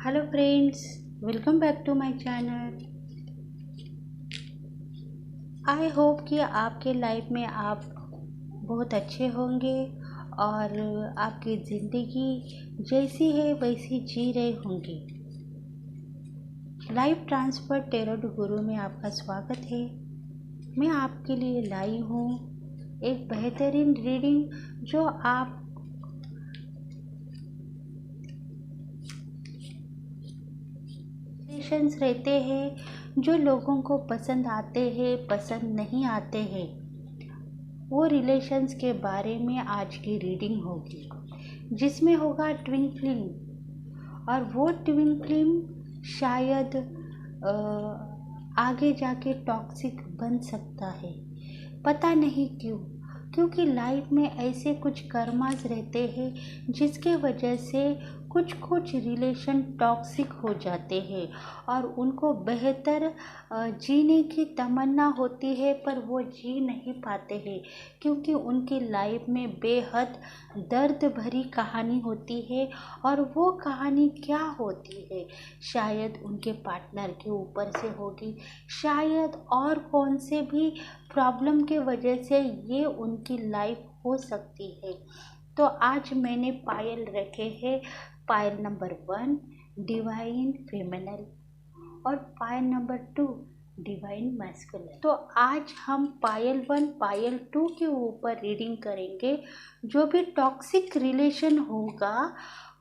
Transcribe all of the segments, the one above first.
Hello friends, welcome back to my channel. I hope कि आपके life में आप बहुत अच्छे होंगे और आपकी ज़िंदगी जैसी है वैसी जी रहे होंगे। लाइफ ट्रांसफ़र टैरोट गुरु में आपका स्वागत है। मैं आपके लिए लाई हूँ एक बेहतरीन रीडिंग जो आप रिलेशंस रहते हैं, जो लोगों को पसंद आते हैं, पसंद नहीं आते हैं, वो रिलेशंस के बारे में आज की रीडिंग होगी, जिसमें होगा ट्विन फ्लेम। और वो ट्विन फ्लेम शायद आगे जाके टॉक्सिक बन सकता है। पता नहीं क्यों, क्योंकि लाइफ में ऐसे कुछ कर्मास रहते हैं जिसके वजह से कुछ कुछ रिलेशन टॉक्सिक हो जाते हैं और उनको बेहतर जीने की तमन्ना होती है, पर वो जी नहीं पाते हैं क्योंकि उनकी लाइफ में बेहद दर्द भरी कहानी होती है। और वो कहानी क्या होती है, शायद उनके पार्टनर के ऊपर से होगी, शायद और कौन से भी प्रॉब्लम के वजह से ये उनकी लाइफ हो सकती है। तो आज मैंने पायल रखे हैं, पायल नंबर 1 डिवाइन फेमिनल और पायल नंबर 2 डिवाइन मैस्कुलिन। तो आज हम पायल 1 पायल 2 के ऊपर रीडिंग करेंगे। जो भी टॉक्सिक रिलेशन होगा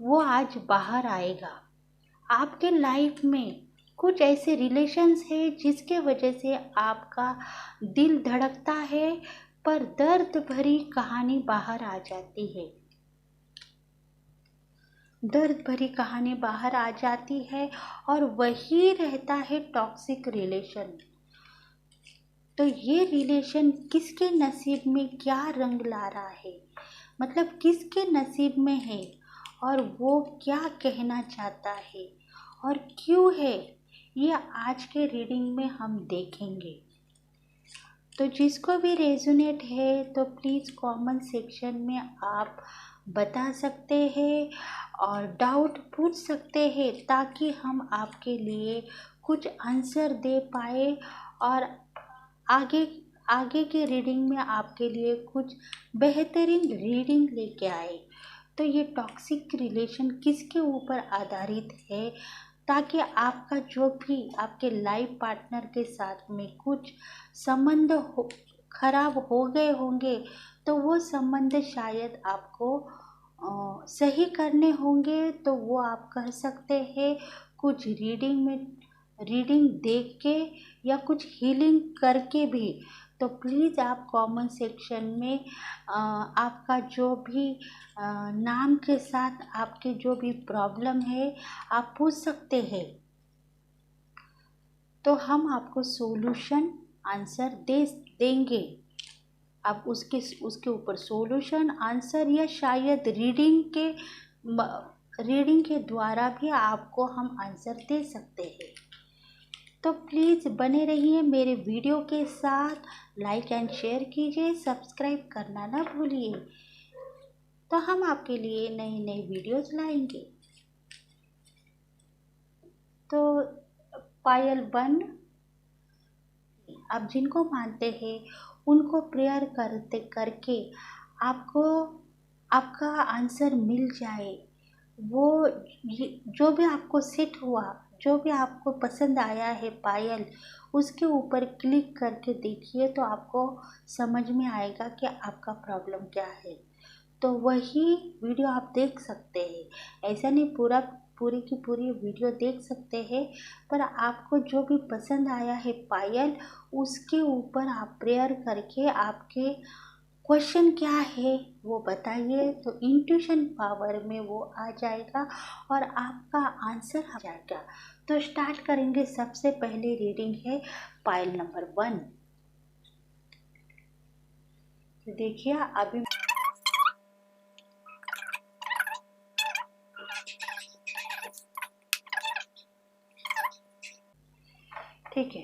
वो आज बाहर आएगा। आपके लाइफ में कुछ ऐसे रिलेशंस हैं जिसके वजह से आपका दिल धड़कता है, पर दर्द भरी कहानी बाहर आ जाती है। दर्द भरी कहानी बाहर आ जाती है और वही रहता है टॉक्सिक रिलेशन। तो ये रिलेशन किसके नसीब में क्या रंग ला रहा है, मतलब किसके नसीब में है और वो क्या कहना चाहता है और क्यों है, ये आज के रीडिंग में हम देखेंगे। तो जिसको भी रेजोनेट है तो प्लीज़ कमेंट सेक्शन में आप बता सकते हैं और डाउट पूछ सकते हैं, ताकि हम आपके लिए कुछ आंसर दे पाए और आगे आगे के रीडिंग में आपके लिए कुछ बेहतरीन रीडिंग लेके आए। तो ये टॉक्सिक रिलेशन किसके ऊपर आधारित है, ताकि आपका जो भी आपके लाइफ पार्टनर के साथ में कुछ संबंध खराब हो गए होंगे तो वो संबंध शायद आपको सही करने होंगे, तो वो आप कर सकते हैं कुछ रीडिंग देख के या कुछ हीलिंग करके भी। तो प्लीज़ आप कमेंट सेक्शन में आपका जो भी नाम के साथ आपके जो भी प्रॉब्लम है आप पूछ सकते हैं, तो हम आपको सॉल्यूशन आंसर देंगे। आप उसके ऊपर सॉल्यूशन आंसर या शायद रीडिंग के द्वारा भी आपको हम आंसर दे सकते हैं। तो प्लीज़ बने रहिए मेरे वीडियो के साथ, लाइक एंड शेयर कीजिए, सब्सक्राइब करना ना भूलिए। तो हम आपके लिए नई नई वीडियोस लाएंगे। तो पायल 1, आप जिनको मानते हैं उनको प्रेयर करके आपको आपका आंसर मिल जाए। वो जो भी आपको सेट हुआ, जो भी आपको पसंद आया है पायल, उसके ऊपर क्लिक करके देखिए तो आपको समझ में आएगा कि आपका प्रॉब्लम क्या है। तो वही वीडियो आप देख सकते हैं, ऐसा नहीं पूरी की पूरी वीडियो देख सकते हैं, पर आपको जो भी पसंद आया है पायल, उसके ऊपर आप प्रेयर करके आपके क्वेश्चन क्या है वो बताइए, तो इंट्यूशन पावर में वो आ जाएगा और आपका आंसर आ जाएगा। तो स्टार्ट करेंगे। सबसे पहले रीडिंग है पायल नंबर 1। तो देखिए अभी ठीक है,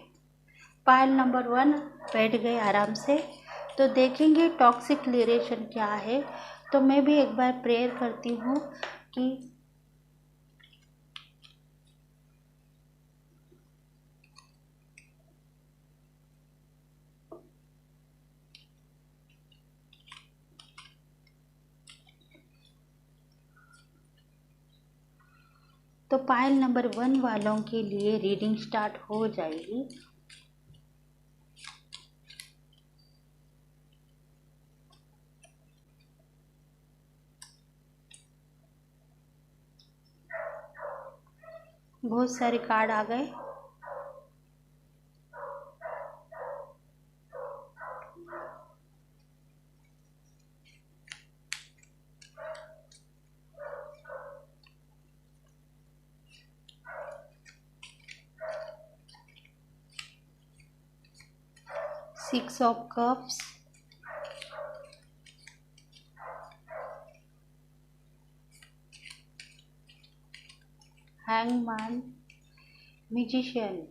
पायल नंबर 1 बैठ गए आराम से। तो देखेंगे टॉक्सिक रिलेशन क्या है। तो मैं भी एक बार प्रेयर करती हूँ कि तो पाइल नंबर 1 वालों के लिए रीडिंग स्टार्ट हो जाएगी। बहुत सारे कार्ड आ गए। Six of cups, hangman, magician,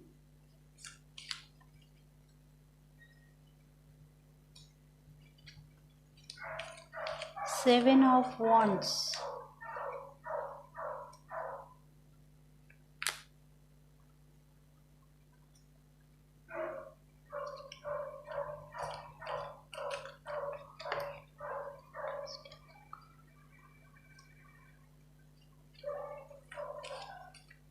seven of wands,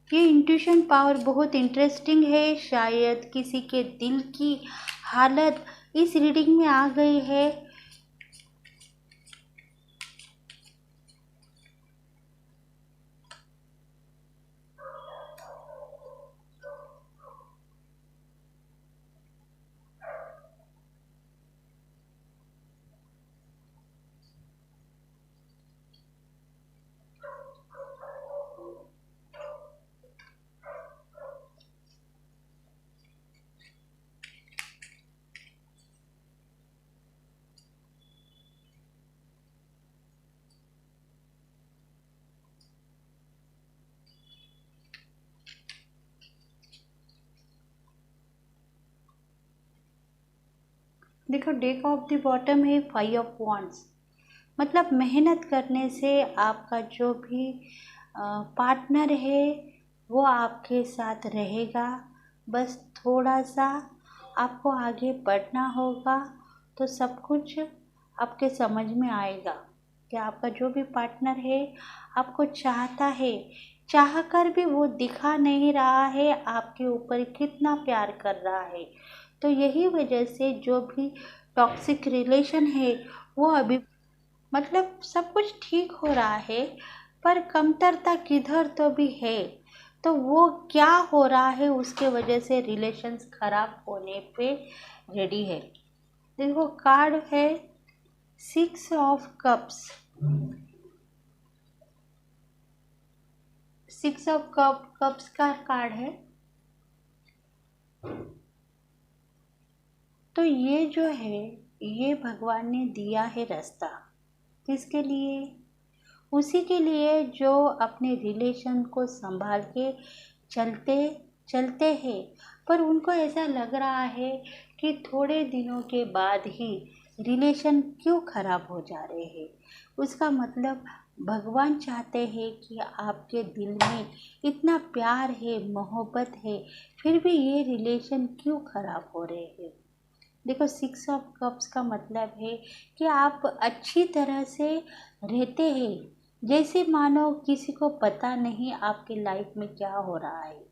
ये इंट्यूशन पावर बहुत इंटरेस्टिंग है। शायद किसी के दिल की हालत इस रीडिंग में आ गई है। देखो, डेक ऑफ द बॉटम है 5 ऑफ वॉन्ड्स। मतलब मेहनत करने से आपका जो भी पार्टनर है वो आपके साथ रहेगा। बस थोड़ा सा आपको आगे बढ़ना होगा तो सब कुछ आपके समझ में आएगा कि आपका जो भी पार्टनर है आपको चाहता है, चाह कर भी वो दिखा नहीं रहा है आपके ऊपर कितना प्यार कर रहा है। तो यही वजह से जो भी टॉक्सिक रिलेशन है वो अभी मतलब सब कुछ ठीक हो रहा है, पर कमतरता किधर तो भी है। तो वो क्या हो रहा है उसके वजह से रिलेशंस खराब होने पे रेडी है। देखो, कार्ड है 6 ऑफ कप्स। 6 ऑफ कप्स का कार्ड है। तो ये जो है ये भगवान ने दिया है रास्ता। किसके लिए? उसी के लिए जो अपने रिलेशन को संभाल के चलते चलते हैं, पर उनको ऐसा लग रहा है कि थोड़े दिनों के बाद ही रिलेशन क्यों खराब हो जा रहे हैं। उसका मतलब भगवान चाहते हैं कि आपके दिल में इतना प्यार है, मोहब्बत है, फिर भी ये रिलेशन क्यों खराब हो रहे हैं। देखो, 6 ऑफ कप्स का मतलब है कि आप अच्छी तरह से रहते हैं, जैसे मानो किसी को पता नहीं आपके लाइफ में क्या हो रहा है।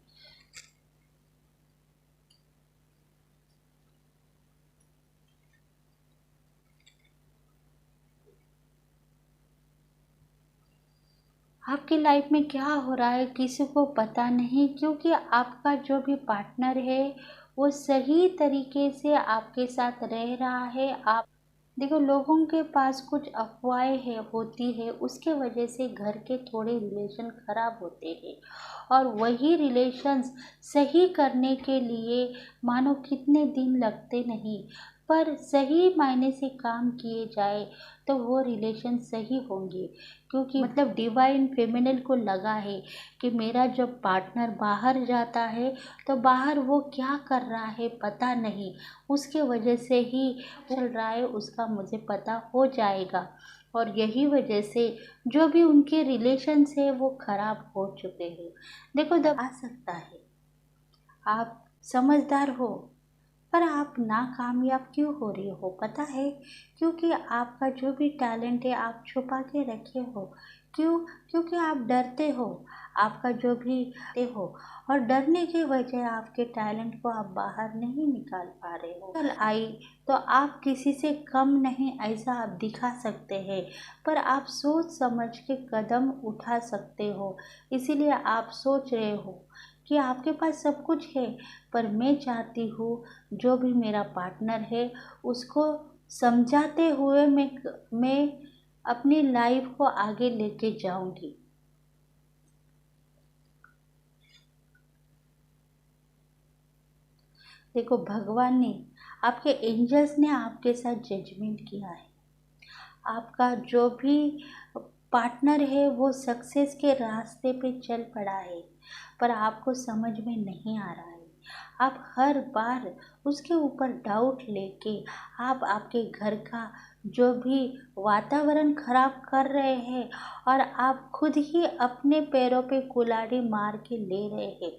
आपकी लाइफ में क्या हो रहा है किसी को पता नहीं, क्योंकि आपका जो भी पार्टनर है वो सही तरीके से आपके साथ रह रहा है। आप देखो, लोगों के पास कुछ अफवाहें है होती है, उसके वजह से घर के थोड़े रिलेशन खराब होते हैं, और वही रिलेशंस सही करने के लिए मानो कितने दिन लगते नहीं, पर सही मायने से काम किए जाए तो वो रिलेशन सही होंगे। क्योंकि मतलब डिवाइन फेमिनिन को लगा है कि मेरा जब पार्टनर बाहर जाता है तो बाहर वो क्या कर रहा है पता नहीं, उसके वजह से ही चल रहा है उसका मुझे पता हो जाएगा। और यही वजह से जो भी उनके रिलेशंस है वो खराब हो चुके हैं। देखो, दब आ सकता है, आप समझदार हो, पर आप नाकामयाब क्यों हो रही हो पता है? क्योंकि आपका जो भी टैलेंट है आप छुपा के रखे हो। क्यों? क्योंकि आप डरते हो, आपका जो भी हो, और डरने की वजह आपके टैलेंट को आप बाहर नहीं निकाल पा रहे हो। कल आई तो आप किसी से कम नहीं ऐसा आप दिखा सकते हैं, पर आप सोच समझ के कदम उठा सकते हो। इसीलिए आप सोच रहे हो कि आपके पास सब कुछ है, पर मैं चाहती हूँ जो भी मेरा पार्टनर है उसको समझाते हुए मैं अपनी लाइफ को आगे लेके जाऊंगी। देखो, भगवान ने, आपके एंजल्स ने आपके साथ जजमेंट किया है। आपका जो भी पार्टनर है वो सक्सेस के रास्ते पे चल पड़ा है, पर आपको समझ में नहीं आ रहा है। आप हर बार उसके ऊपर डाउट लेके आप आपके घर का जो भी वातावरण खराब कर रहे हैं, और आप खुद ही अपने पैरों पे कुल्हाड़ी मार के ले रहे हैं।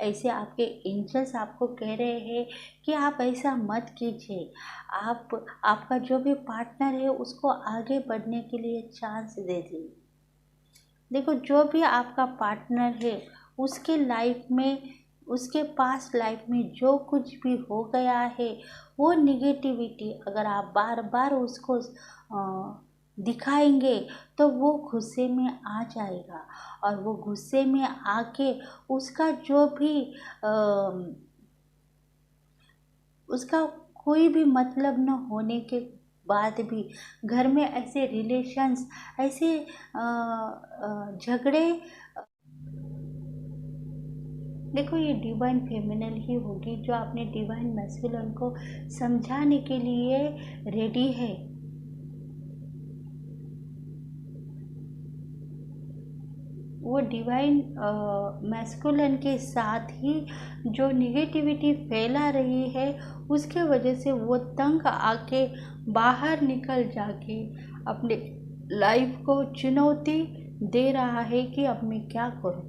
ऐसे आपके एंजल्स आपको कह रहे हैं कि आप ऐसा मत कीजिए। आप आपका जो भी पार्टनर है उसको आगे बढ़ने के लिए चांस दे दीजिए। देखो, जो भी आपका पार्टनर है उसके लाइफ में, उसके पास लाइफ में जो कुछ भी हो गया है, वो निगेटिविटी अगर आप बार बार उसको दिखाएंगे तो वो गुस्से में आ जाएगा, और वो गुस्से में आके उसका जो भी उसका कोई भी मतलब न होने के बाद भी घर में ऐसे रिलेशंस, ऐसे झगड़े। देखो, ये डिवाइन फेमिनल ही होगी जो अपने डिवाइन मैस्कुलिन को समझाने के लिए रेडी है। वो डिवाइन मैस्कुलिन के साथ ही जो निगेटिविटी फैला रही है उसके वजह से वो तंग आके बाहर निकल जाके अपने लाइफ को चुनौती दे रहा है कि अब मैं क्या करूं।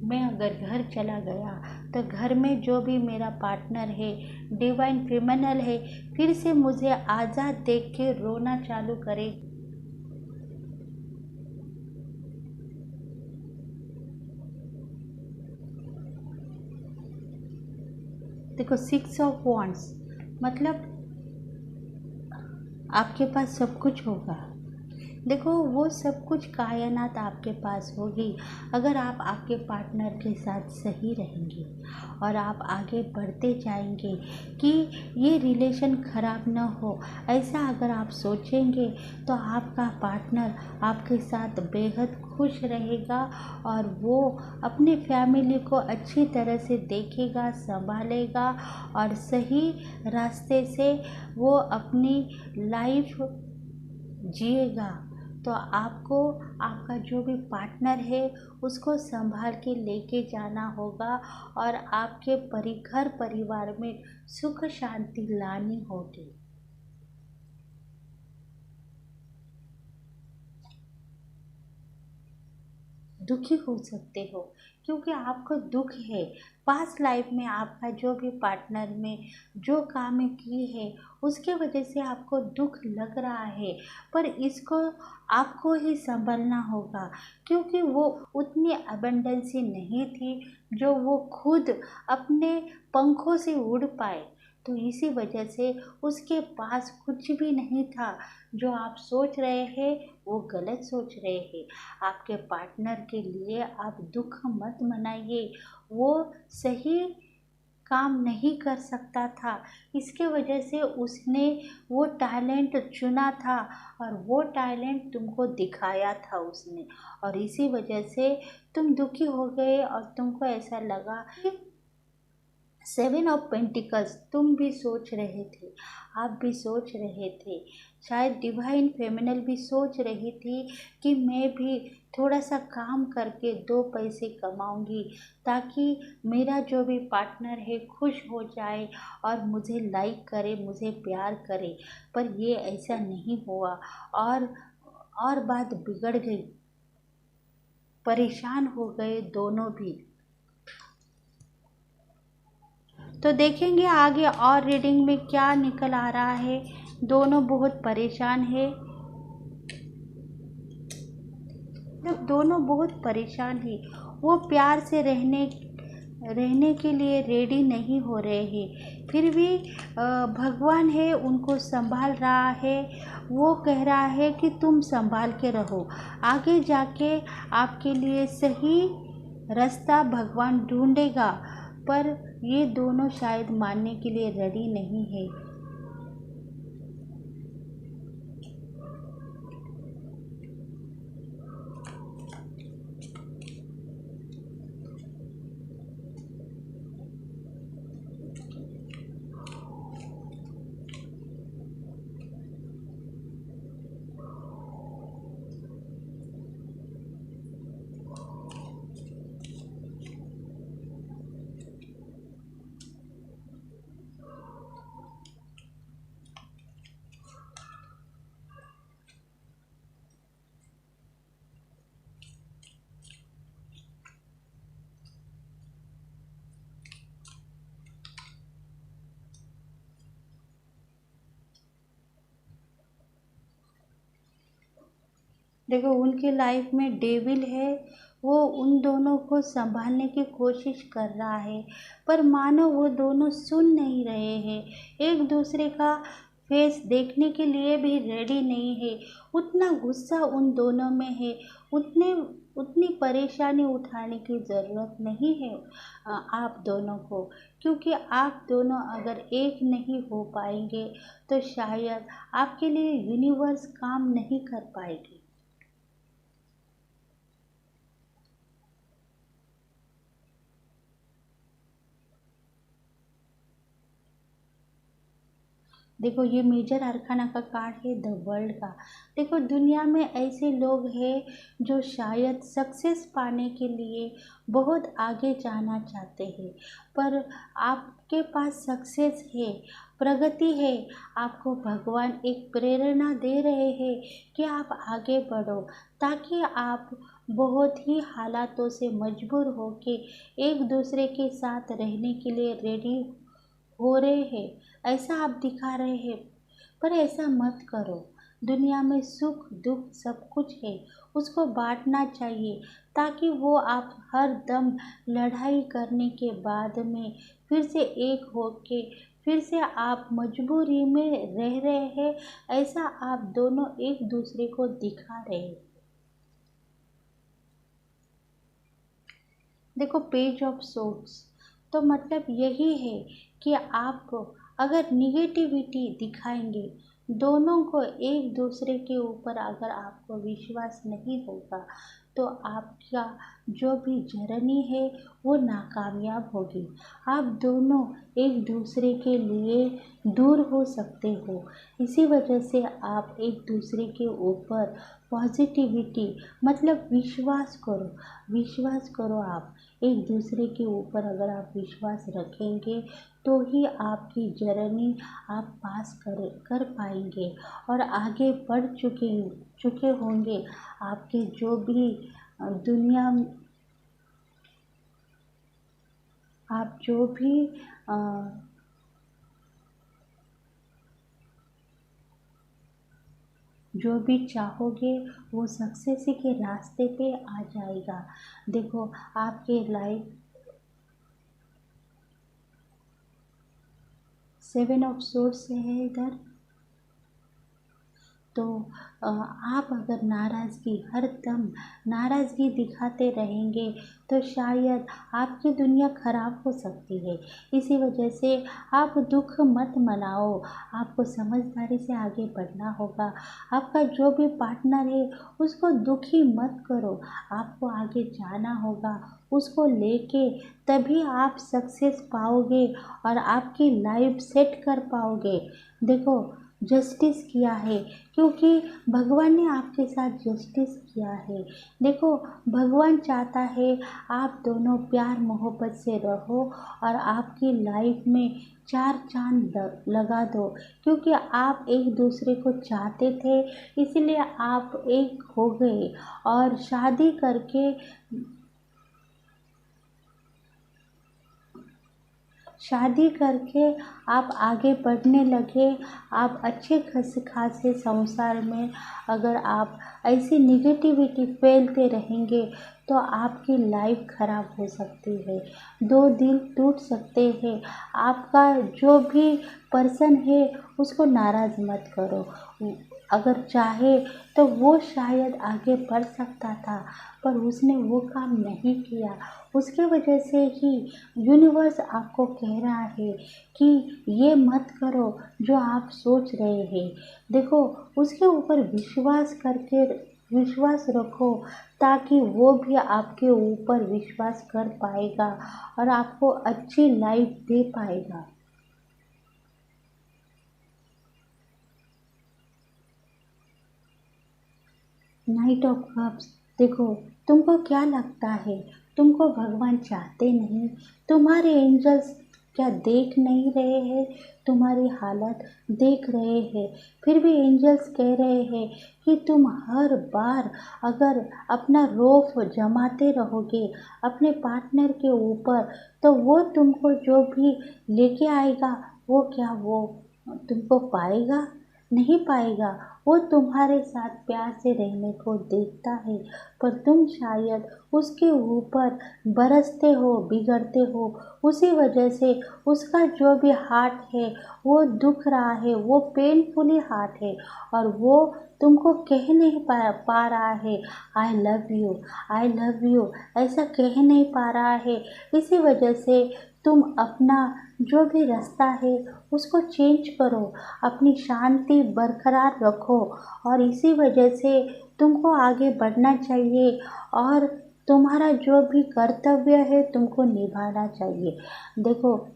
मैं अगर घर चला गया तो घर में जो भी मेरा पार्टनर है डिवाइन फेमिनल है, फिर से मुझे आज़ाद देख के रोना चालू करे। देखो, 6 ऑफ वांड्स मतलब आपके पास सब कुछ होगा। देखो, वो सब कुछ कायनात आपके पास होगी अगर आप आपके पार्टनर के साथ सही रहेंगे और आप आगे बढ़ते जाएंगे कि ये रिलेशन ख़राब ना हो। ऐसा अगर आप सोचेंगे तो आपका पार्टनर आपके साथ बेहद खुश रहेगा, और वो अपने फैमिली को अच्छी तरह से देखेगा, संभालेगा, और सही रास्ते से वो अपनी लाइफ जिएगा। तो आपको आपका जो भी पार्टनर है उसको संभाल के लेके जाना होगा, और आपके घर परिवार में सुख शांति लानी होगी। दुखी हो सकते हो क्योंकि आपको दुख है। पास्ट लाइफ में आपका जो भी पार्टनर में जो काम की है उसके वजह से आपको दुख लग रहा है, पर इसको आपको ही संभलना होगा, क्योंकि वो उतनी अबंडेंसी नहीं थी जो वो खुद अपने पंखों से उड़ पाए। तो इसी वजह से उसके पास कुछ भी नहीं था। जो आप सोच रहे हैं वो गलत सोच रहे हैं। आपके पार्टनर के लिए आप दुख मत मनाइए। वो सही काम नहीं कर सकता था, इसके वजह से उसने वो टैलेंट चुना था, और वो टैलेंट तुमको दिखाया था उसने, और इसी वजह से तुम दुखी हो गए और तुमको ऐसा लगा कि 7 ऑफ पेंटिकल्स तुम भी सोच रहे थे, आप भी सोच रहे थे, शायद डिवाइन फेमिनल भी सोच रही थी कि मैं भी थोड़ा सा काम करके 2 पैसे कमाऊंगी ताकि मेरा जो भी पार्टनर है खुश हो जाए और मुझे लाइक करे, मुझे प्यार करे। पर ये ऐसा नहीं हुआ, और बात बिगड़ गई, परेशान हो गए दोनों भी। तो देखेंगे आगे और रीडिंग में क्या निकल आ रहा है। दोनों बहुत परेशान है। जब दोनों बहुत परेशान हैं, वो प्यार से रहने के लिए रेडी नहीं हो रहे हैं, फिर भी भगवान है उनको संभाल रहा है। वो कह रहा है कि तुम संभाल के रहो, आगे जाके आपके लिए सही रास्ता भगवान ढूंढेगा। पर ये दोनों शायद मानने के लिए रेडी नहीं है। देखो, उनकी लाइफ में डेविल है, वो उन दोनों को संभालने की कोशिश कर रहा है, पर मानो वो दोनों सुन नहीं रहे हैं, एक दूसरे का फेस देखने के लिए भी रेडी नहीं है। उतना गुस्सा उन दोनों में है, उतने उतनी परेशानी उठाने की ज़रूरत नहीं है आप दोनों को, क्योंकि आप दोनों अगर एक नहीं हो पाएंगे तो शायद आपके लिए यूनिवर्स काम नहीं कर पाएगी। देखो, ये मेजर अरकाना का कार्ड है द वर्ल्ड का। देखो, दुनिया में ऐसे लोग हैं जो शायद सक्सेस पाने के लिए बहुत आगे जाना चाहते हैं, पर आपके पास सक्सेस है, प्रगति है, आपको भगवान एक प्रेरणा दे रहे हैं कि आप आगे बढ़ो, ताकि आप बहुत ही हालातों से मजबूर होके एक दूसरे के साथ रहने के लिए रेडी हो रहे हैं, ऐसा आप दिखा रहे हैं। पर ऐसा मत करो। दुनिया में सुख दुख सब कुछ है, उसको बांटना चाहिए, ताकि वो आप हर दम लड़ाई करने के बाद में फिर से एक होके फिर से आप मजबूरी में रह रहे हैं, ऐसा आप दोनों एक दूसरे को दिखा रहे हैं। देखो, पेज ऑफ सोर्ड्स तो मतलब यही है कि आप अगर निगेटिविटी दिखाएंगे, दोनों को एक दूसरे के ऊपर अगर आपको विश्वास नहीं होगा, तो आपका जो भी जर्नी है वो नाकामयाब होगी। आप दोनों एक दूसरे के लिए दूर हो सकते हो। इसी वजह से आप एक दूसरे के ऊपर पॉजिटिविटी मतलब विश्वास करो। आप एक दूसरे के ऊपर अगर आप विश्वास रखेंगे, तो ही आपकी जर्नी आप पास कर पाएंगे और आगे बढ़ चुके होंगे। आपके जो भी दुनिया आप जो भी चाहोगे वो सक्सेस के रास्ते पे आ जाएगा। देखो, आपके लाइफ 7 ऑफ सोर्स से है इधर। तो आप अगर हर दम नाराज़गी दिखाते रहेंगे, तो शायद आपकी दुनिया ख़राब हो सकती है। इसी वजह से आप दुख मत मनाओ, आपको समझदारी से आगे बढ़ना होगा। आपका जो भी पार्टनर है उसको दुखी मत करो, आपको आगे जाना होगा, उसको लेके तभी आप सक्सेस पाओगे और आपकी लाइफ सेट कर पाओगे। देखो, जस्टिस किया है, क्योंकि भगवान ने आपके साथ जस्टिस किया है। देखो, भगवान चाहता है आप दोनों प्यार मोहब्बत से रहो और आपकी लाइफ में चार चांद लगा दो, क्योंकि आप एक दूसरे को चाहते थे, इसलिए आप एक हो गए और शादी करके आप आगे बढ़ने लगे, आप अच्छे खासे संसार में अगर आप ऐसी निगेटिविटी फैलते रहेंगे तो आपकी लाइफ खराब हो सकती है, दो दिल टूट सकते हैं। आपका जो भी पर्सन है उसको नाराज़ मत करो। अगर चाहे तो वो शायद आगे बढ़ सकता था, पर उसने वो काम नहीं किया। उसके वजह से ही यूनिवर्स आपको कह रहा है कि ये मत करो जो आप सोच रहे हैं। देखो, उसके ऊपर विश्वास रखो, ताकि वो भी आपके ऊपर विश्वास कर पाएगा और आपको अच्छी लाइफ दे पाएगा। नाइट ऑफ कप्स, देखो, तुमको क्या लगता है, तुमको भगवान चाहते नहीं? तुम्हारे एंजल्स क्या देख नहीं रहे हैं? तुम्हारी हालत देख रहे हैं, फिर भी एंजल्स कह रहे हैं कि तुम हर बार अगर अपना रौफ जमाते रहोगे अपने पार्टनर के ऊपर, तो वो तुमको जो भी लेके आएगा, वो क्या वो तुमको पाएगा? नहीं पाएगा। वो तुम्हारे साथ प्यार से रहने को देखता है, पर तुम शायद उसके ऊपर बरसते हो, बिगड़ते हो। उसी वजह से उसका जो भी हार्ट है वो दुख रहा है, वो पेनफुली हार्ट है, और वो तुमको कह नहीं पा रहा है I love you, I love you, ऐसा कह नहीं पा रहा है। इसी वजह से तुम अपना जो भी रास्ता है उसको चेंज करो, अपनी शांति बरकरार रखो, और इसी वजह से तुमको आगे बढ़ना चाहिए, और तुम्हारा जो भी कर्तव्य है तुमको निभाना चाहिए। देखो,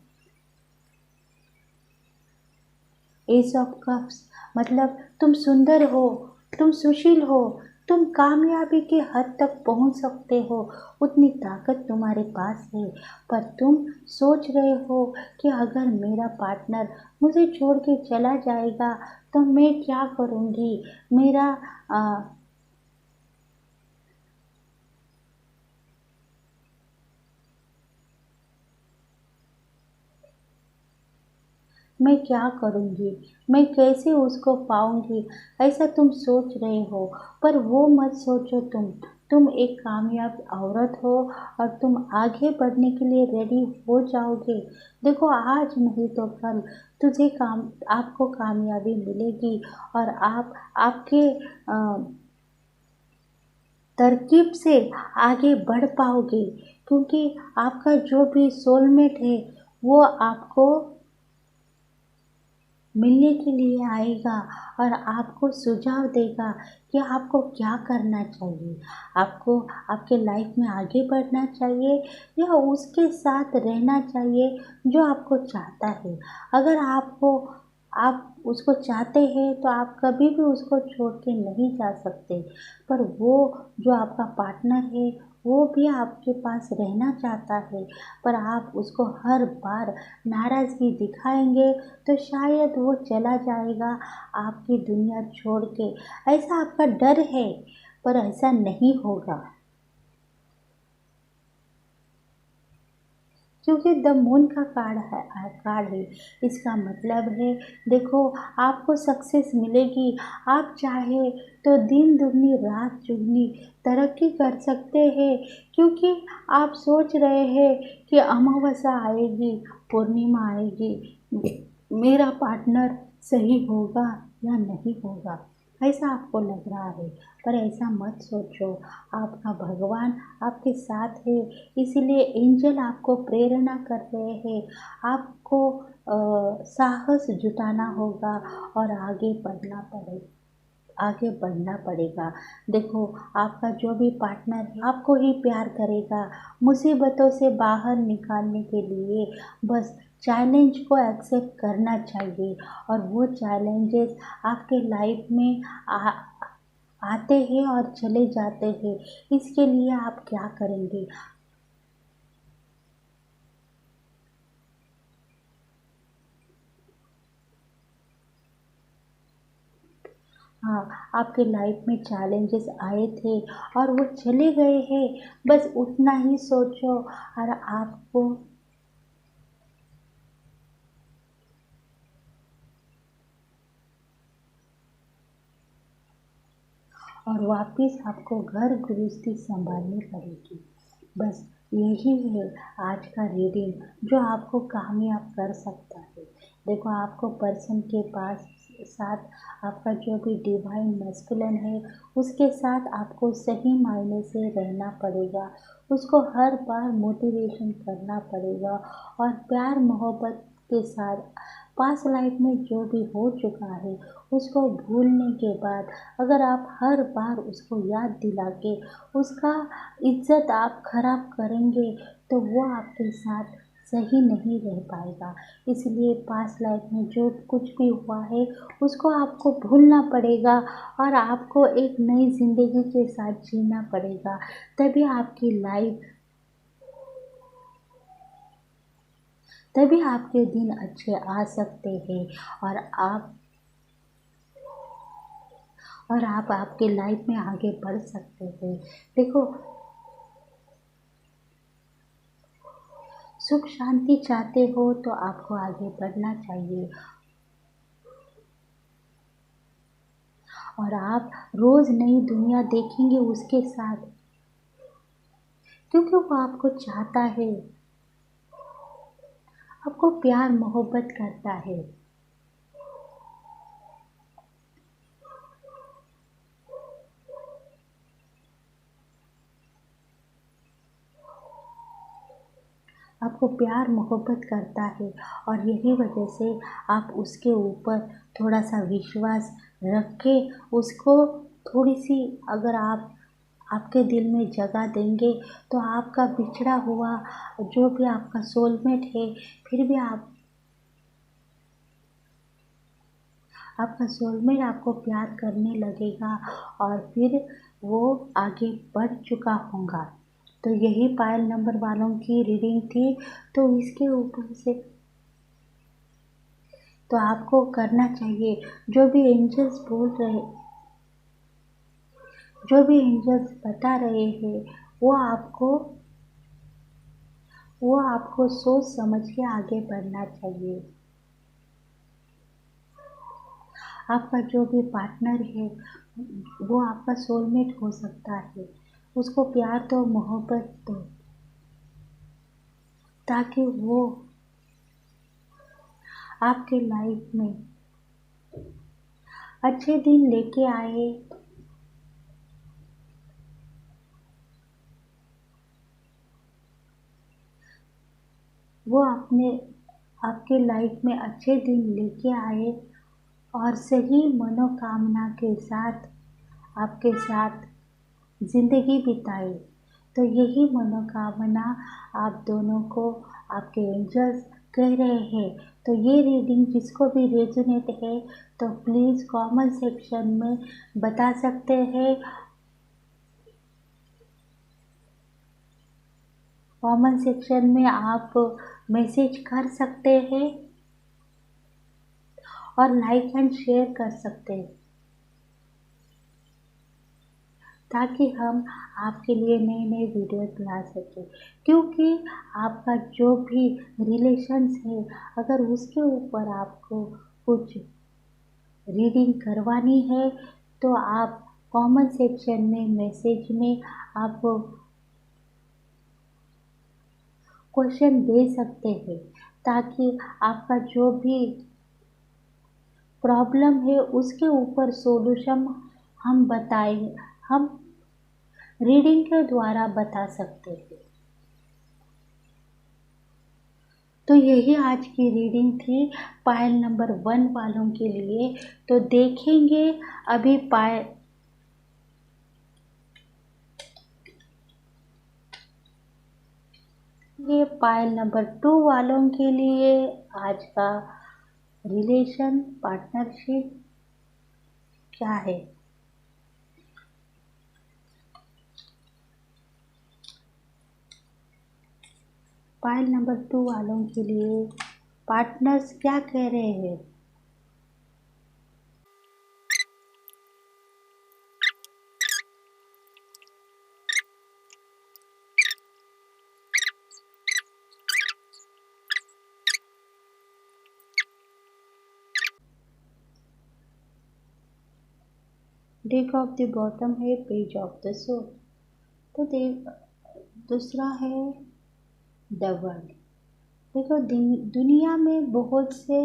एज ऑफ कप्स मतलब तुम सुंदर हो, तुम सुशील हो, तुम कामयाबी के हद तक पहुंच सकते हो, उतनी ताकत तुम्हारे पास है। पर तुम सोच रहे हो कि अगर मेरा पार्टनर मुझे छोड़ के चला जाएगा तो मैं क्या करूँगी, मेरा आ, मैं क्या करूँगी, मैं कैसे उसको पाऊँगी, ऐसा तुम सोच रहे हो। पर वो मत सोचो, तुम एक कामयाब औरत हो और तुम आगे बढ़ने के लिए रेडी हो जाओगे। देखो, आज नहीं तो कल आपको कामयाबी मिलेगी, और आप आपके तरकीब से आगे बढ़ पाओगे, क्योंकि आपका जो भी सोलमेट है वो आपको मिलने के लिए आएगा और आपको सुझाव देगा कि आपको क्या करना चाहिए। आपको आपके लाइफ में आगे बढ़ना चाहिए या उसके साथ रहना चाहिए जो आपको चाहता है। अगर आप उसको चाहते हैं तो आप कभी भी उसको छोड़ के नहीं जा सकते। पर वो जो आपका पार्टनर है वो भी आपके पास रहना चाहता है, पर आप उसको हर बार नाराज़गी दिखाएंगे तो शायद वो चला जाएगा आपकी दुनिया छोड़ के। ऐसा आपका डर है, पर ऐसा नहीं होगा, क्योंकि द मून का कार्ड है। इसका मतलब है, देखो, आपको सक्सेस मिलेगी। आप चाहे तो दिन दुगनी रात चुगनी तरक्की कर सकते हैं, क्योंकि आप सोच रहे हैं कि अमावस्या आएगी, पूर्णिमा आएगी, मेरा पार्टनर सही होगा या नहीं होगा, ऐसा आपको लग रहा है। पर ऐसा मत सोचो, आपका भगवान आपके साथ है, इसीलिए एंजल आपको प्रेरणा कर रहे हैं। आपको साहस जुटाना होगा और आगे बढ़ना पड़ेगा। देखो, आपका जो भी पार्टनर है आपको ही प्यार करेगा। मुसीबतों से बाहर निकालने के लिए बस चैलेंज को एक्सेप्ट करना चाहिए, और वो चैलेंजेस आपके लाइफ में आते हैं और चले जाते हैं। इसके लिए आप क्या करेंगे? हाँ, आपके लाइफ में चैलेंजेस आए थे और वो चले गए हैं, बस उतना ही सोचो। और आपको और वापस आपको घर गृहस्थी संभालनी पड़ेगी। बस यही है आज का रीडिंग जो आपको कामयाब कर सकता है। देखो, आपको पर्सन के पास साथ आपका जो भी डिवाइन मैस्कुलिन है उसके साथ आपको सही मायने से रहना पड़ेगा। उसको हर बार मोटिवेशन करना पड़ेगा और प्यार मोहब्बत के साथ पास्ट लाइफ में जो भी हो चुका है उसको भूलने के बाद अगर आप हर बार उसको याद दिला के उसका इज्जत आप खराब करेंगे तो वो आपके साथ सही नहीं रह पाएगा। इसलिए पास्ट लाइफ में जो कुछ भी हुआ है उसको आपको भूलना पड़ेगा और आपको एक नई ज़िंदगी के साथ जीना पड़ेगा। तभी आपके दिन अच्छे आ सकते हैं और आप आपके लाइफ में आगे बढ़ सकते हैं। देखो, सुख शांति चाहते हो तो आपको आगे बढ़ना चाहिए और आप रोज़ नई दुनिया देखेंगे उसके साथ, क्योंकि वो आपको चाहता है, आपको प्यार मोहब्बत करता है। आपको प्यार मोहब्बत करता है और यही वजह से आप उसके ऊपर थोड़ा-सा विश्वास रख के उसको थोड़ी-सी अगर आप आपके दिल में जगह देंगे तो आपका बिछड़ा हुआ जो भी आपका सोलमेट है, फिर भी आपका सोलमेट आपको प्यार करने लगेगा और फिर वो आगे बढ़ चुका होगा। तो यही पायल नंबर वालों की रीडिंग थी। तो इसके ऊपर से तो आपको करना चाहिए जो भी एंजल्स बोल रहे, जो भी एंजल्स बता रहे हैं वो आपको सोच समझ के आगे बढ़ना चाहिए। आपका जो भी पार्टनर है वो आपका सोलमेट हो सकता है। उसको प्यार दो, मोहब्बत दो, ताकि वो आपके लाइफ में अच्छे दिन लेके आए। वो अपने आपके लाइफ में अच्छे दिन लेके आए और सही मनोकामना के साथ आपके साथ ज़िंदगी बिताए। तो यही मनोकामना आप दोनों को आपके एंजल्स कह रहे हैं। तो ये रीडिंग जिसको भी रेजोनेट है तो प्लीज़ कमेंट सेक्शन में बता सकते हैं। कमेंट सेक्शन में आप मैसेज कर सकते हैं और लाइक एंड शेयर कर सकते हैं, ताकि हम आपके लिए नए नए वीडियोस ला सकें। क्योंकि आपका जो भी रिलेशंस है अगर उसके ऊपर आपको कुछ रीडिंग करवानी है तो आप कमेंट सेक्शन में मैसेज में आप क्वेश्चन दे सकते हैं, ताकि आपका जो भी प्रॉब्लम है उसके ऊपर सॉल्यूशन हम बताएं, हम रीडिंग के द्वारा बता सकते हैं। तो यही आज की रीडिंग थी पायल नंबर 1 वालों के लिए। तो देखेंगे अभी ये पायल नंबर 2 वालों के लिए आज का रिलेशन पार्टनरशिप क्या है। पायल नंबर 2 वालों के लिए पार्टनर्स क्या कह रहे हैं। डेक ऑफ द बॉटम है पेज ऑफ द सोल। तो दूसरा है द वर्ल्ड। देखो दुनिया में बहुत से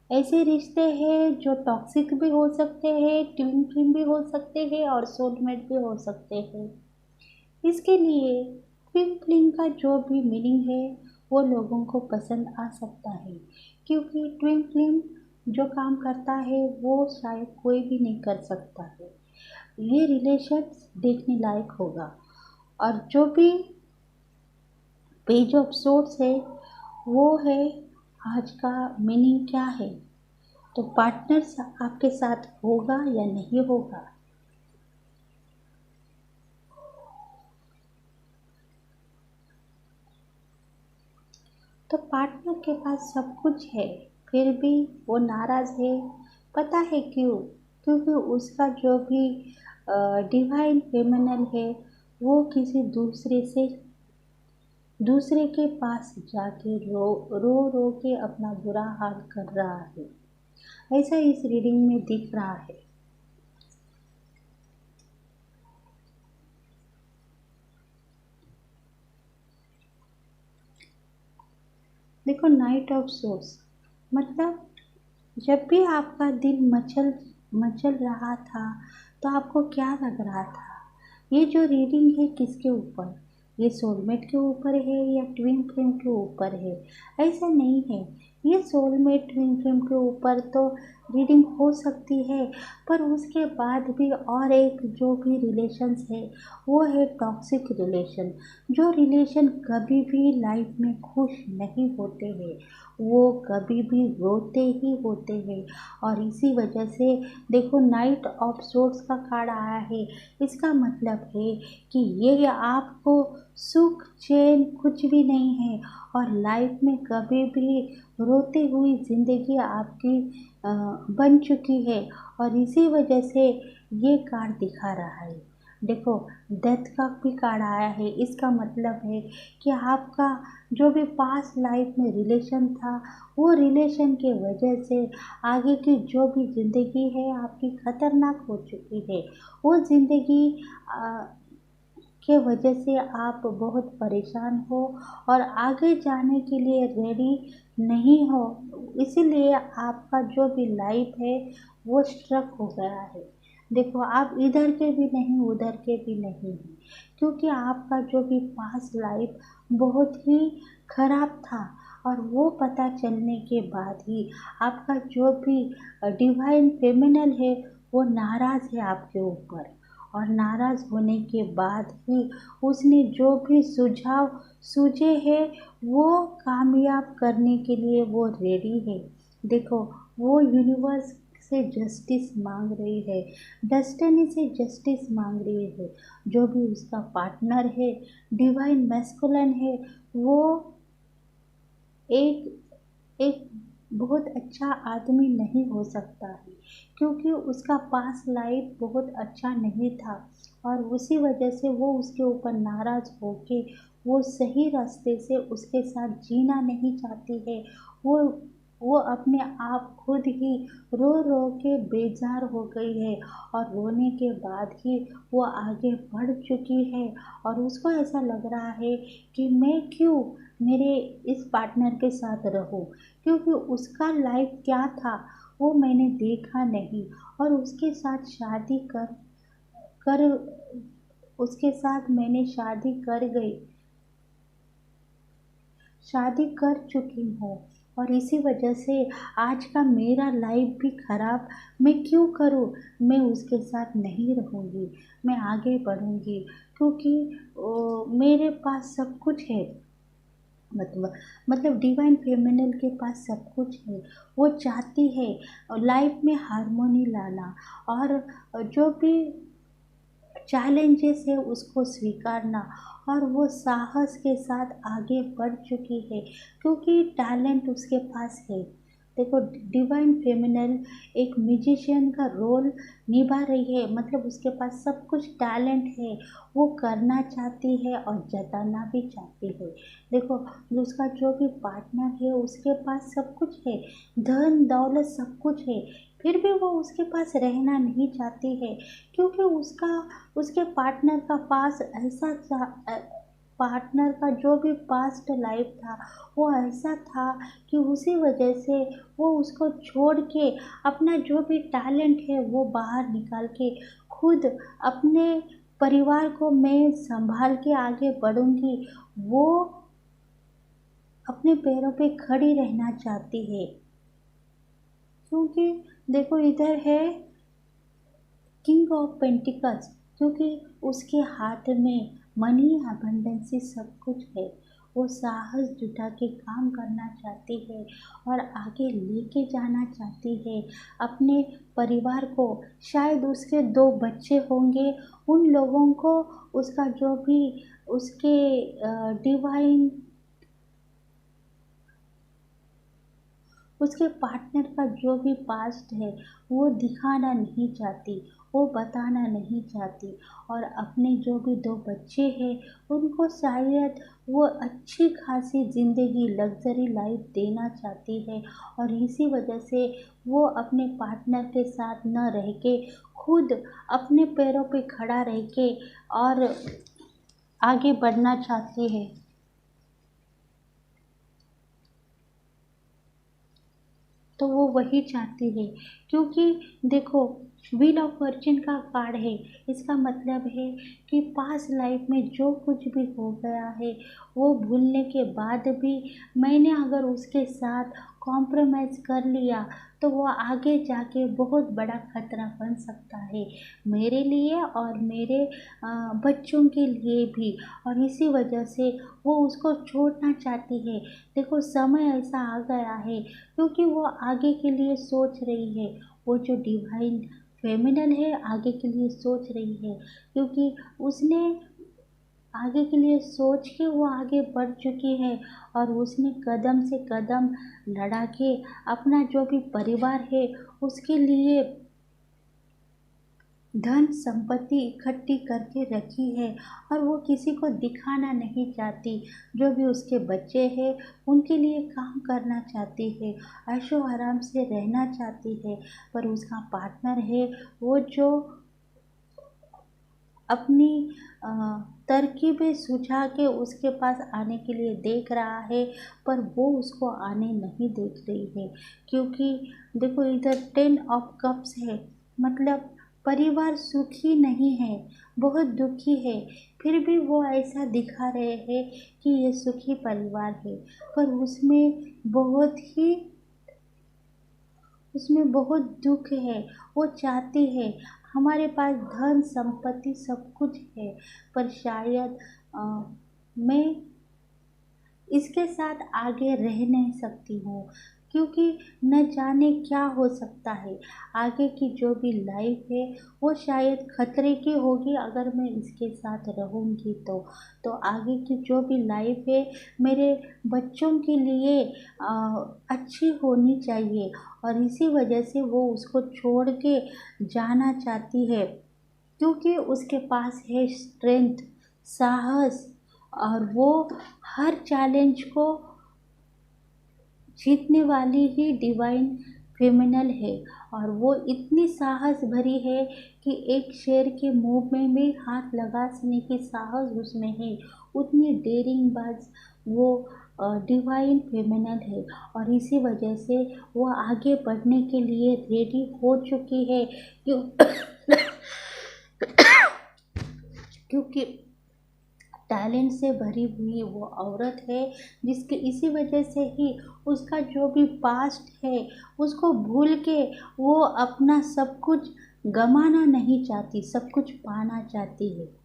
ऐसे रिश्ते हैं जो टॉक्सिक भी हो सकते हैं, ट्विन फ्लेम भी हो सकते हैं और सोलमेट भी हो सकते हैं। इसके लिए ट्विन फ्लेम का जो भी मीनिंग है वो लोगों को पसंद आ सकता है, क्योंकि ट्विन फ्लेम जो काम करता है वो शायद कोई भी नहीं कर सकता है। ये रिलेशन देखने लायक होगा। और जो भी पेज ऑफ सोर्स है वो है आज का मीनिंग क्या है। तो पार्टनर्स आपके साथ होगा या नहीं होगा। तो पार्टनर के पास सब कुछ है, फिर भी वो नाराज़ है। पता है क्यों? क्योंकि उसका जो भी डिवाइन फेमिनल है वो किसी दूसरे के पास जाके रो रो रो के अपना बुरा हाल कर रहा है। ऐसा इस रीडिंग में दिख रहा है। देखो नाइट ऑफ सोर्स मतलब जब भी आपका दिल मचल मचल रहा था तो आपको क्या लग रहा था। ये जो रीडिंग है किसके ऊपर, ये सोलमेट के ऊपर है या ट्विन फ्लेम के ऊपर है। ऐसा नहीं है, ये सोलमेट ट्विन फ्लेम के ऊपर तो रीडिंग हो सकती है, पर उसके बाद भी और एक जो भी रिलेशंस है वो है टॉक्सिक रिलेशन। जो रिलेशन कभी भी लाइफ में खुश नहीं होते हैं, वो कभी भी रोते ही होते हैं। और इसी वजह से देखो नाइट ऑफ सोर्स का कार्ड आया है। इसका मतलब है कि ये आपको सुख चैन कुछ भी नहीं है और लाइफ में कभी भी रोती हुई ज़िंदगी आपकी बन चुकी है। और इसी वजह से ये कार्ड दिखा रहा है। देखो डेथ का भी कार्ड आया है। इसका मतलब है कि आपका जो भी पास्ट लाइफ में रिलेशन था वो रिलेशन के वजह से आगे की जो भी ज़िंदगी है आपकी ख़तरनाक हो चुकी है। वो ज़िंदगी के वजह से आप बहुत परेशान हो और आगे जाने के लिए रेडी नहीं हो। इसीलिए आपका जो भी लाइफ है वो स्ट्रक हो गया है। देखो आप इधर के भी नहीं उधर के भी नहीं हैं, क्योंकि आपका जो भी पास्ट लाइफ बहुत ही खराब था। और वो पता चलने के बाद ही आपका जो भी डिवाइन फेमिनल है वो नाराज़ है आपके ऊपर। और नाराज़ होने के बाद ही उसने जो भी सुझाव सूझे हैं वो कामयाब करने के लिए वो रेडी है। देखो वो यूनिवर्स से जस्टिस मांग रही है, डेस्टिनी से जस्टिस मांग रही है। जो भी उसका पार्टनर है डिवाइन मैस्कुलिन है, वो एक एक बहुत अच्छा आदमी नहीं हो सकता है, क्योंकि उसका पास्ट लाइफ बहुत अच्छा नहीं था। और उसी वजह से वो उसके ऊपर नाराज़ होके वो सही रास्ते से उसके साथ जीना नहीं चाहती है। वो वो अपने आप खुद ही रो रो के बेजार हो गई है और रोने के बाद ही वो आगे बढ़ चुकी है। और उसको ऐसा लग रहा है कि मैं क्यों मेरे इस पार्टनर के साथ रहूं, क्योंकि उसका लाइफ क्या था वो मैंने देखा नहीं। और उसके साथ शादी कर कर उसके साथ मैंने शादी कर चुकी हूँ। और इसी वजह से आज का मेरा लाइफ भी खराब मैं क्यों करूँ। मैं उसके साथ नहीं रहूँगी, मैं आगे बढ़ूँगी, क्योंकि मेरे पास सब कुछ है। मतलब डिवाइन फेमिनल के पास सब कुछ है। वो चाहती है लाइफ में हार्मोनी लाना और जो भी चैलेंजेस है उसको स्वीकारना। और वो साहस के साथ आगे बढ़ चुकी है, क्योंकि टैलेंट उसके पास है। देखो डिवाइन फेमिनल एक म्यूजिशियन का रोल निभा रही है, मतलब उसके पास सब कुछ टैलेंट है। वो करना चाहती है और जताना भी चाहती है। देखो उसका जो भी पार्टनर है उसके पास सब कुछ है, धन दौलत सब कुछ है, फिर भी वो उसके पास रहना नहीं चाहती है, क्योंकि उसके पार्टनर का जो भी पास्ट लाइफ था वो ऐसा था कि उसी वजह से वो उसको छोड़ के अपना जो भी टैलेंट है वो बाहर निकाल के खुद अपने परिवार को मैं संभाल के आगे बढ़ूंगी, वो अपने पैरों पे खड़ी रहना चाहती है। क्योंकि देखो इधर है किंग ऑफ पेंटिकल्स, क्योंकि उसके हाथ में मनी अबंडेंसी सब कुछ है। वो साहस जुटा के काम करना चाहती है और आगे लेके जाना चाहती है अपने परिवार को। शायद उसके 2 बच्चे होंगे, उन लोगों को उसका जो भी उसके डिवाइन उसके पार्टनर का जो भी पास्ट है वो दिखाना नहीं चाहती, वो बताना नहीं चाहती। और अपने जो भी 2 बच्चे हैं उनको शायद वो अच्छी खासी ज़िंदगी लग्ज़री लाइफ देना चाहती है, और इसी वजह से वो अपने पार्टनर के साथ न रह के खुद अपने पैरों पे खड़ा रह के और आगे बढ़ना चाहती है। तो वो वही चाहती है, क्योंकि देखो व्हील ऑफ फॉर्च्यून का कार्ड है। इसका मतलब है कि पास्ट लाइफ में जो कुछ भी हो गया है वो भूलने के बाद भी मैंने अगर उसके साथ कॉम्प्रोमाइज़ कर लिया तो वो आगे जाके बहुत बड़ा खतरा बन सकता है मेरे लिए और मेरे बच्चों के लिए भी। और इसी वजह से वो उसको छोड़ना चाहती है। देखो समय ऐसा आ गया है, क्योंकि वो आगे के लिए सोच रही है। वो जो डिवाइन फेमिनल है आगे के लिए सोच रही है, क्योंकि उसने आगे के लिए सोच के वो आगे बढ़ चुकी है, और उसने कदम से कदम लड़ा के अपना जो भी परिवार है उसके लिए धन संपत्ति इकट्ठी करके रखी है, और वो किसी को दिखाना नहीं चाहती। जो भी उसके बच्चे हैं उनके लिए काम करना चाहती है, ऐशो आराम से रहना चाहती है। पर उसका पार्टनर है वो जो अपनी अ, तरकीबें सुझा के उसके पास आने के लिए देख रहा है, पर वो उसको आने नहीं देख रही है। क्योंकि देखो इधर 10 ऑफ कप्स है, मतलब परिवार सुखी नहीं है, बहुत दुखी है। फिर भी वो ऐसा दिखा रहे हैं कि ये सुखी परिवार है, पर उसमें बहुत दुख है। वो चाहती है हमारे पास धन संपत्ति सब कुछ है, पर शायद अ, मैं इसके साथ आगे रह नहीं सकती हूँ, क्योंकि न जाने क्या हो सकता है। आगे की जो भी लाइफ है वो शायद खतरे की होगी अगर मैं इसके साथ रहूँगी तो आगे की जो भी लाइफ है मेरे बच्चों के लिए अच्छी होनी चाहिए, और इसी वजह से वो उसको छोड़ के जाना चाहती है। क्योंकि उसके पास है स्ट्रेंथ, साहस, और वो हर चैलेंज को जीतने वाली ही डिवाइन फेमिनल है। और वो इतनी साहस भरी है कि एक शेर के मुंह में भी हाथ लगाने की साहस उसमें है। उतनी डेरिंग बाज वो डिवाइन फेमिनल है, और इसी वजह से वो आगे बढ़ने के लिए रेडी हो चुकी है। क्यों क्योंकि टैलेंट से भरी हुई वो औरत है, जिसके इसी वजह से ही उसका जो भी पास्ट है उसको भूल के वो अपना सब कुछ गंवाना नहीं चाहती, सब कुछ पाना चाहती है।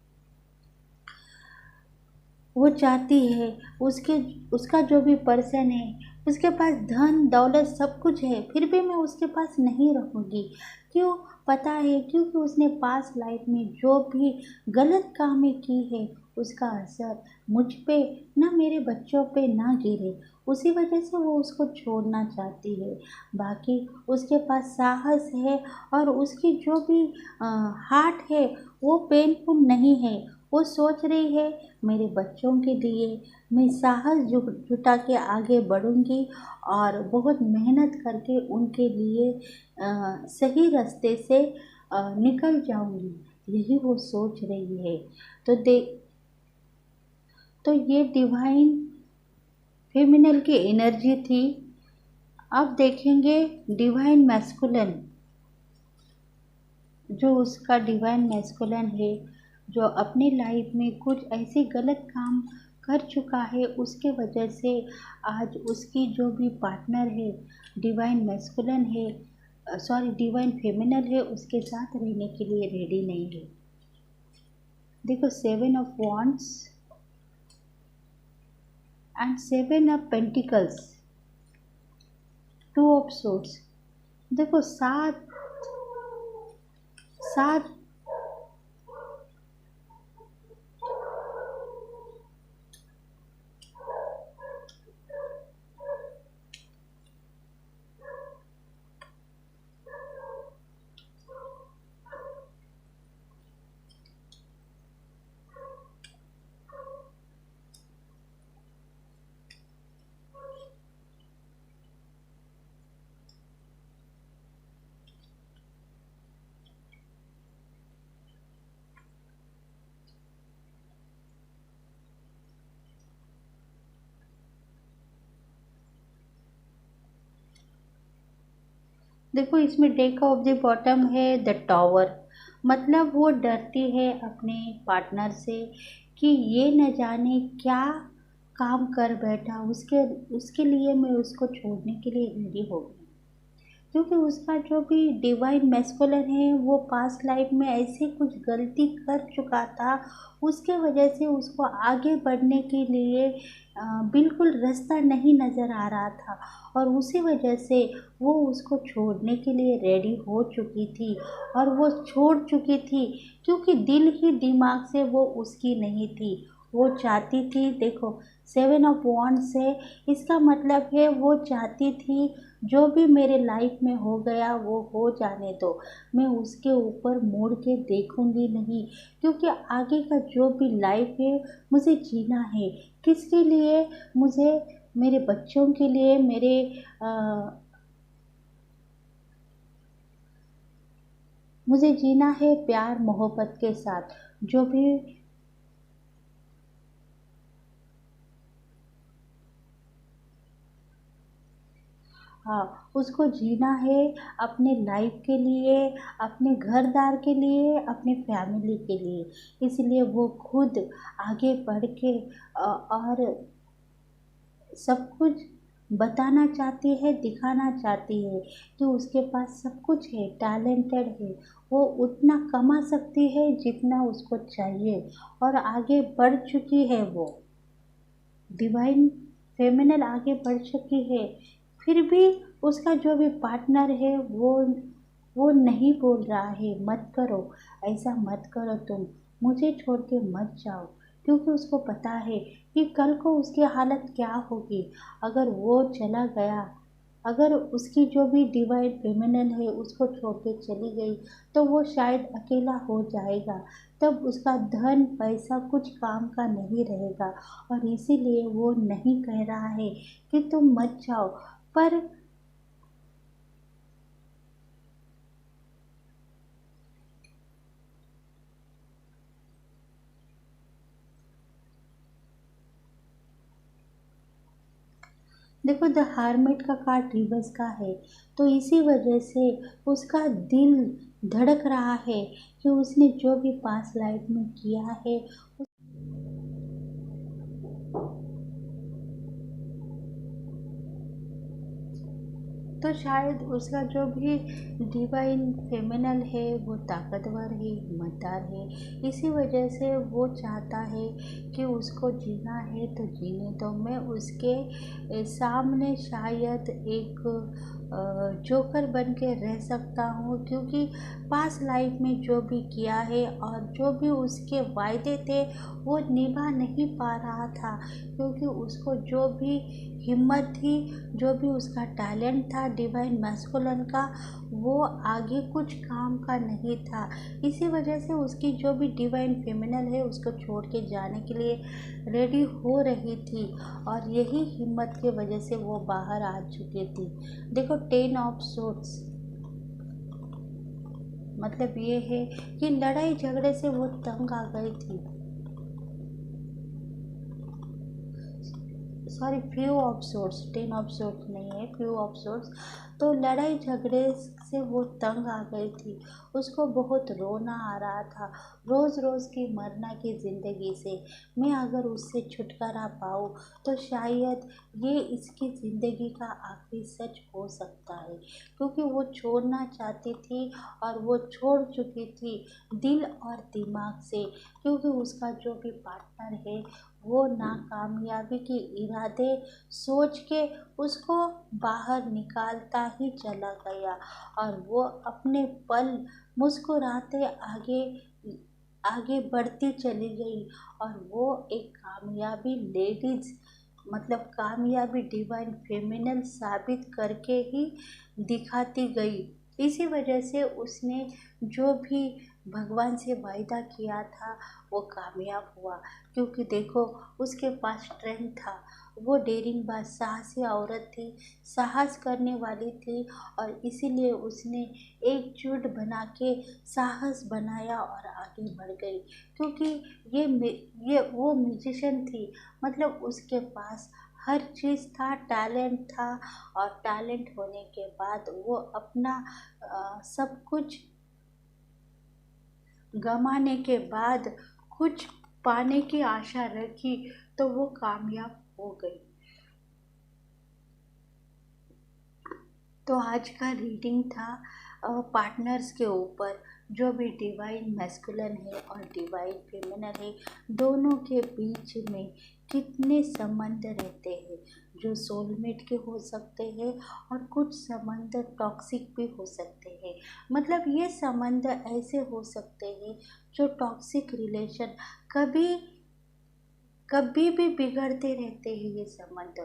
वो चाहती है उसके उसका जो भी पर्सन है उसके पास धन दौलत सब कुछ है, फिर भी मैं उसके पास नहीं रहूँगी। क्यों? पता है, क्योंकि उसने पास्ट लाइफ में जो भी गलत कामें की है उसका असर मुझ पे ना मेरे बच्चों पे ना गिरे, उसी वजह से वो उसको छोड़ना चाहती है। बाकी उसके पास साहस है, और उसकी जो भी हार्ट है वो पेनफुल नहीं है। वो सोच रही है मेरे बच्चों के लिए मैं साहस जुटा के आगे बढ़ूंगी और बहुत मेहनत करके उनके लिए सही रास्ते से निकल जाऊंगी, यही वो सोच रही है। तो तो ये डिवाइन फेमिनल की एनर्जी थी। अब देखेंगे डिवाइन मैस्कुलिन, जो उसका डिवाइन मैस्कुलिन है, जो अपनी लाइफ में कुछ ऐसे गलत काम कर चुका है, उसके वजह से आज उसकी जो भी पार्टनर है डिवाइन मैस्कुलिन है, सॉरी डिवाइन फेमिनल है, उसके साथ रहने के लिए रेडी नहीं है। देखो 7 of wands and 7 of pentacles, 2 of swords. देखो सात सात देखो इसमें डेक ऑफ द बॉटम है द टॉवर, मतलब वो डरती है अपने पार्टनर से कि ये न जाने क्या काम कर बैठा, उसके उसके लिए मैं उसको छोड़ने के लिए रेडी हो गई। क्योंकि उसका जो भी डिवाइन मैस्कुलिन है वो पास्ट लाइफ में ऐसे कुछ गलती कर चुका था, उसके वजह से उसको आगे बढ़ने के लिए बिल्कुल रास्ता नहीं नज़र आ रहा था, और उसी वजह से वो उसको छोड़ने के लिए रेडी हो चुकी थी, और वो छोड़ चुकी थी क्योंकि दिल ही दिमाग से वो उसकी नहीं थी। वो चाहती थी, देखो 7 ऑफ वॉन्ड्स है, इसका मतलब है वो चाहती थी जो भी मेरे लाइफ में हो गया वो हो जाने दो, मैं उसके ऊपर मुड़ के देखूंगी नहीं, क्योंकि आगे का जो भी लाइफ है मुझे जीना है। किसके लिए? मुझे मेरे बच्चों के लिए, मुझे जीना है प्यार मोहब्बत के साथ। जो भी हाँ, उसको जीना है अपने लाइफ के लिए, अपने घरदार के लिए, अपने फैमिली के लिए। इसलिए वो खुद आगे बढ़ के और सब कुछ बताना चाहती है, दिखाना चाहती है कि उसके पास सब कुछ है, टैलेंटेड है, वो उतना कमा सकती है जितना उसको चाहिए, और आगे बढ़ चुकी है वो डिवाइन फेमिनल, आगे बढ़ चुकी है। फिर भी उसका जो भी पार्टनर है वो नहीं बोल रहा है मत करो, ऐसा मत करो, तुम मुझे छोड़ के मत जाओ, क्योंकि उसको पता है कि कल को उसकी हालत क्या होगी अगर वो चला गया, अगर उसकी जो भी डिवाइन फेमिनिन है उसको छोड़ के चली गई तो वो शायद अकेला हो जाएगा, तब उसका धन पैसा कुछ काम का नहीं रहेगा, और इसीलिए वो नहीं कह रहा है कि तुम मत जाओ। पर देखो द हार्मिट का कार्ड रिवर्स का है, तो इसी वजह से उसका दिल धड़क रहा है कि उसने जो भी पास्ट लाइफ में किया है, तो शायद उसका जो भी डिवाइन फेमिनल है वो ताकतवर है, हिम्मतदार है, इसी वजह से वो चाहता है कि उसको जीना है तो जीने दो। मैं उसके सामने शायद एक जोकर बन के रह सकता हूँ, क्योंकि पास्ट लाइफ में जो भी किया है और जो भी उसके वायदे थे वो निभा नहीं पा रहा था, क्योंकि उसको जो भी हिम्मत थी, जो भी उसका टैलेंट था डिवाइन मैस्कुलिन का, वो आगे कुछ काम का नहीं था। इसी वजह से उसकी जो भी डिवाइन फेमिनल है उसको छोड़ के जाने के लिए रेडी हो रही थी, और यही हिम्मत की वजह से वो बाहर आ चुकी थी। देखो 10 ऑफ सोर्ड्स, मतलब ये है कि लड़ाई झगड़े से वो तंग आ गई थी। Sorry, few of source, 10 of source नहीं है, फ्यू ऑफ सोर्स। तो लड़ाई झगड़े से वो तंग आ गई थी, उसको बहुत रोना आ रहा था रोज़ रोज़ की मरना की ज़िंदगी से। मैं अगर उससे छुटकारा पाऊँ तो शायद ये इसकी ज़िंदगी का आखिरी सच हो सकता है, क्योंकि वो छोड़ना चाहती थी और वो छोड़ चुकी थी दिल और दिमाग से, क्योंकि उसका जो भी पार्टनर है वो नाकामयाबी के इरादे सोच के उसको बाहर निकालता ही चला गया, और वो अपने पल मुस्कुराते आगे आगे बढ़ती चली गई, और वो एक कामयाबी लेडीज, मतलब कामयाबी डिवाइन फेमिनल साबित करके ही दिखाती गई। इसी वजह से उसने जो भी भगवान से वायदा किया था वो कामयाब हुआ, क्योंकि देखो उसके पास स्ट्रेंथ था, वो डेयरिंगबाज साहसी औरत थी, साहस करने वाली थी, और इसीलिए उसने एकजुट बना के साहस बनाया और आगे बढ़ गई, क्योंकि ये वो म्यूजिशियन थी, मतलब उसके पास हर चीज़ था, टैलेंट था, और टैलेंट होने के बाद वो अपना सब कुछ गंवाने के बाद कुछ पाने की आशा रखी, तो वो कामयाब हो गई। तो आज का रीडिंग था पार्टनर्स के ऊपर, जो भी डिवाइन मैस्कुलिन है और डिवाइन फेमिनल है, दोनों के बीच में कितने संबंध रहते हैं, जो सोलमेट के हो सकते हैं और कुछ संबंध टॉक्सिक भी हो सकते हैं। मतलब ये संबंध ऐसे हो सकते हैं जो टॉक्सिक रिलेशन कभी कभी भी बिगड़ते रहते हैं। ये संबंध,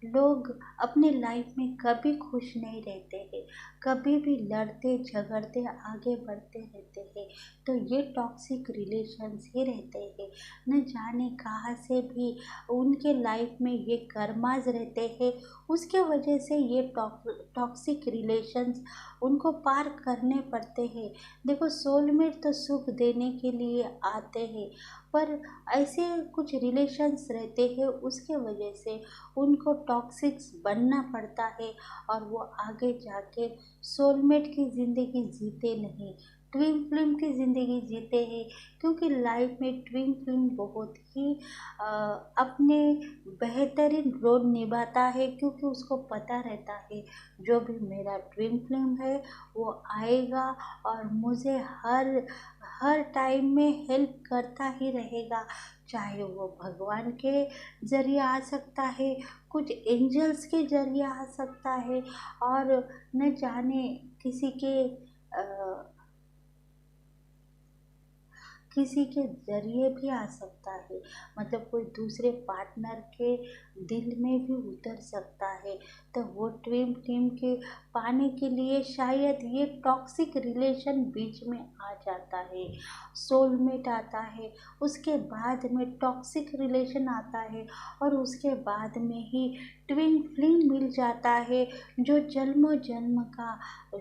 लोग अपने लाइफ में कभी खुश नहीं रहते हैं, कभी भी लड़ते झगड़ते आगे बढ़ते रहते हैं। तो ये टॉक्सिक रिलेशंस ही रहते हैं, न जाने कहाँ से भी उनके लाइफ में ये कर्माज रहते हैं, उसके वजह से ये टॉक्सिक रिलेशंस उनको पार करने पड़ते हैं। देखो सोलमेट तो सुख देने के लिए आते हैं, पर ऐसे कुछ रिलेशंस रहते हैं उसके वजह से उनको टॉक्सिक्स बनना पड़ता है, और वो आगे जाके सोलमेट की ज़िंदगी जीते नहीं, ट्विन फ्लेम की ज़िंदगी जीते हैं, क्योंकि लाइफ में ट्विन फ्लेम बहुत ही अपने बेहतरीन रोल निभाता है, क्योंकि उसको पता रहता है जो भी मेरा ट्विन फ्लेम है वो आएगा और मुझे हर हर टाइम में हेल्प करता ही रहेगा, चाहे वो भगवान के ज़रिए आ सकता है, कुछ एंजल्स के ज़रिए आ सकता है, और न जाने किसी के किसी के ज़रिए भी आ सकता है, मतलब कोई दूसरे पार्टनर के दिल में भी उतर सकता है। तो वो ट्विन फ्लेम के पाने के लिए शायद ये टॉक्सिक रिलेशन बीच में आ जाता है, सोलमेट आता है, उसके बाद में टॉक्सिक रिलेशन आता है, और उसके बाद में ही ट्विन फ्लेम मिल जाता है, जो जन्म जन्म का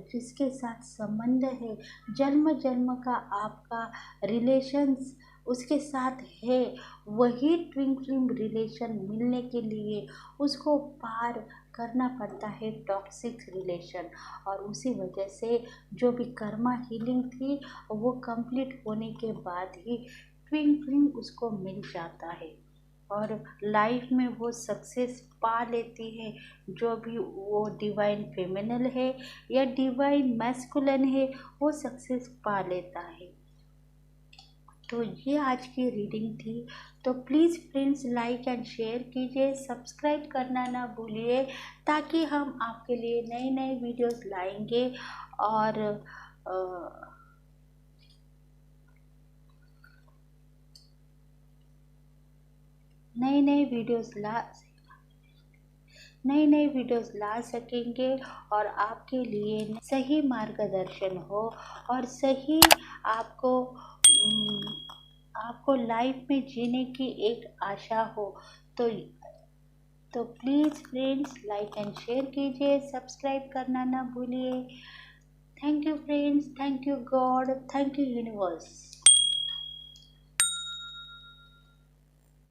जिसके साथ संबंध है, जन्म जन्म का आपका रिलेशंस उसके साथ है, वही ट्विन फ्लेम रिलेशन मिलने के लिए उसको पार करना पड़ता है टॉक्सिक रिलेशन, और उसी वजह से जो भी कर्मा हीलिंग थी वो कंप्लीट होने के बाद ही ट्विन फ्लेम उसको मिल जाता है, और लाइफ में वो सक्सेस पा लेती है, जो भी वो डिवाइन फेमिनल है या डिवाइन मैस्कुलिन है वो सक्सेस पा लेता है। तो ये आज की रीडिंग थी। तो please friends like and share कीजिए, सब्सक्राइब करना ना भूलिए, ताकि हम आपके लिए नए नए वीडियोस लाएंगे और नए नए वीडियोस ला सकेंगे और आपके लिए सही मार्गदर्शन हो और सही आपको आपको लाइफ में जीने की एक आशा हो। तो please friends like and share कीजिए, सब्सक्राइब करना ना भूलिए। Thank you friends, thank you God, thank you universe.